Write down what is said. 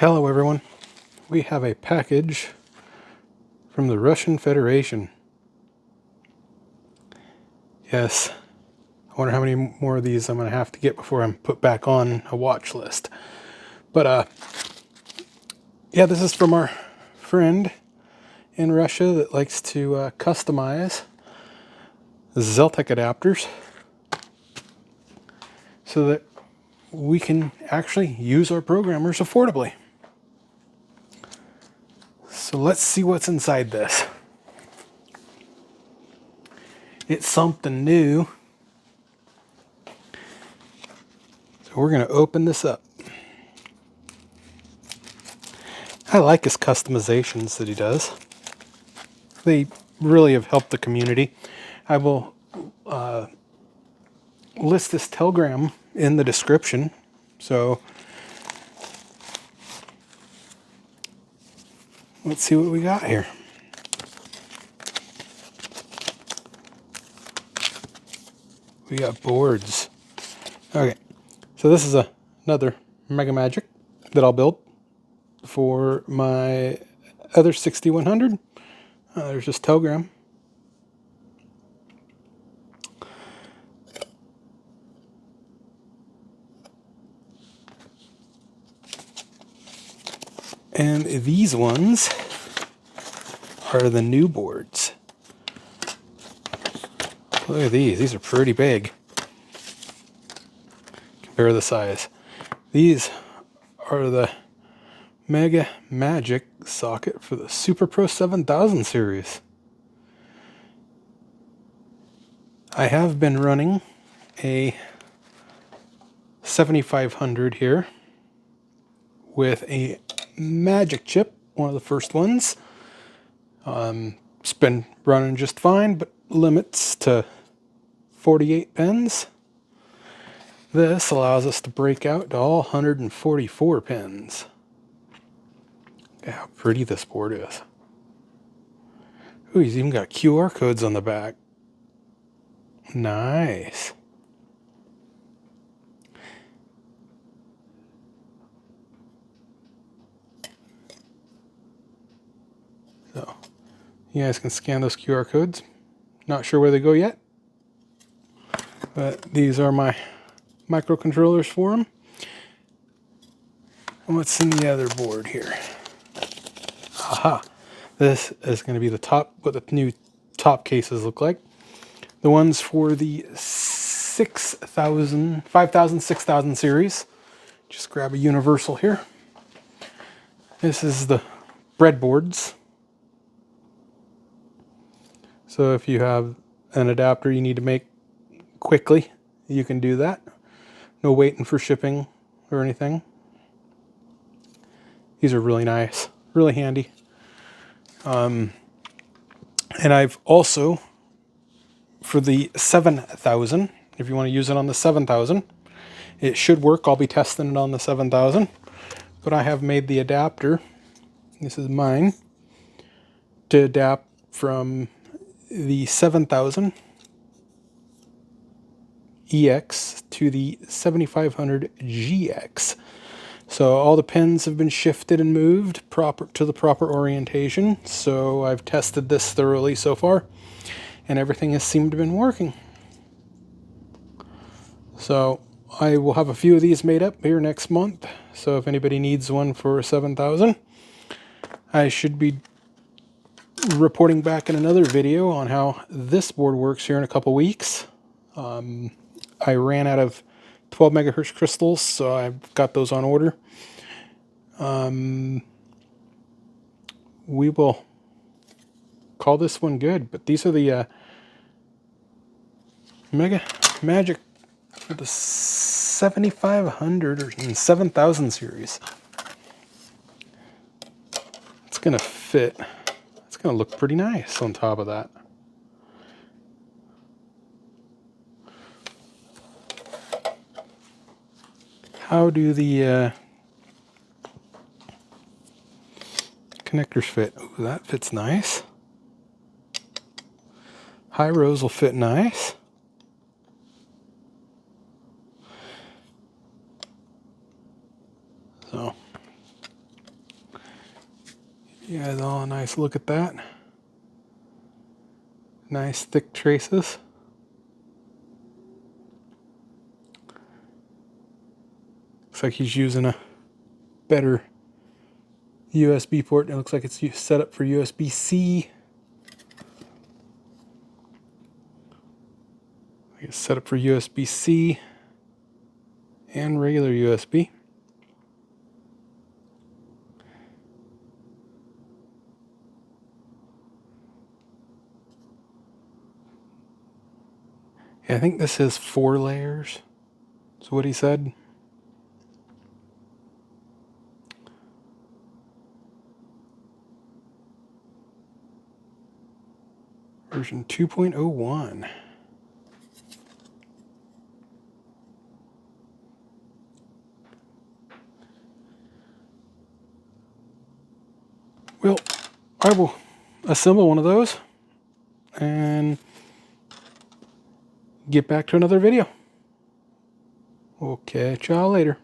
Hello everyone. We have a package from the Russian Federation. Yes, I wonder how many more of these I'm going to have to get before I'm put back on a watch list. But yeah, this is from our friend in Russia that likes to customize Xeltek adapters so that we can actually use our programmers affordably. So let's see what's inside this. It's something new. So we're going to open this up. I like his customizations that he does. They really have helped the community. I will list this telegram in the description. So let's see what we got here. We got boards. Okay, so this is another Mega Magic that I'll build for my other 6100. There's this telegram. And these ones are the new boards. Look at these. These are pretty big. Compare the size. These are the Mega Magic socket for the Superpro 7000 series. I have been running a 7500 here with a Magic chip, one of the first ones. It's been running just fine, but limits to 48 pins. This allows us to break out to all 144 pins. Look at how pretty this board is. Ooh, he's even got QR codes on the back. Nice. So, you guys can scan those QR codes. Not sure where they go yet, but these are my microcontrollers for them. And what's in the other board here? Aha! This is going to be the top, what the new top cases look like. The ones for the 5000, 6000 series. Just grab a universal here. This is the breadboards. So if you have an adapter you need to make quickly, you can do that. No waiting for shipping or anything. These are really nice, really handy. And I've also, for the 7000, if you want to use it on the 7000, it should work. I'll be testing it on the 7000. But I have made the adapter, this is mine, to adapt from the 7000 EX to the 7500 GX. So all the pins have been shifted and moved to the proper orientation. So I've tested this thoroughly so far, and everything has seemed to have been working. So I will have a few of these made up here next month. So if anybody needs one for 7000, I should be reporting back in another video on how this board works here in a couple weeks. I ran out of 12 megahertz crystals, so I've got those on order. We will call this one good, but these are the Mega Magic for the 7500 or 7000 series. It's going to fit. It's going to look pretty nice on top of that. How do the connectors fit? Ooh, that fits nice. High rows will fit nice. So You guys all a nice look at that. Nice thick traces. Looks like he's using a better USB port. It looks like it's set up for USB-C. It's set up for USB-C and regular USB. Yeah, I think this is 4 layers. That's what he said. Version 2.01. Well, I will assemble one of those and get back to another video. We'll catch y'all later.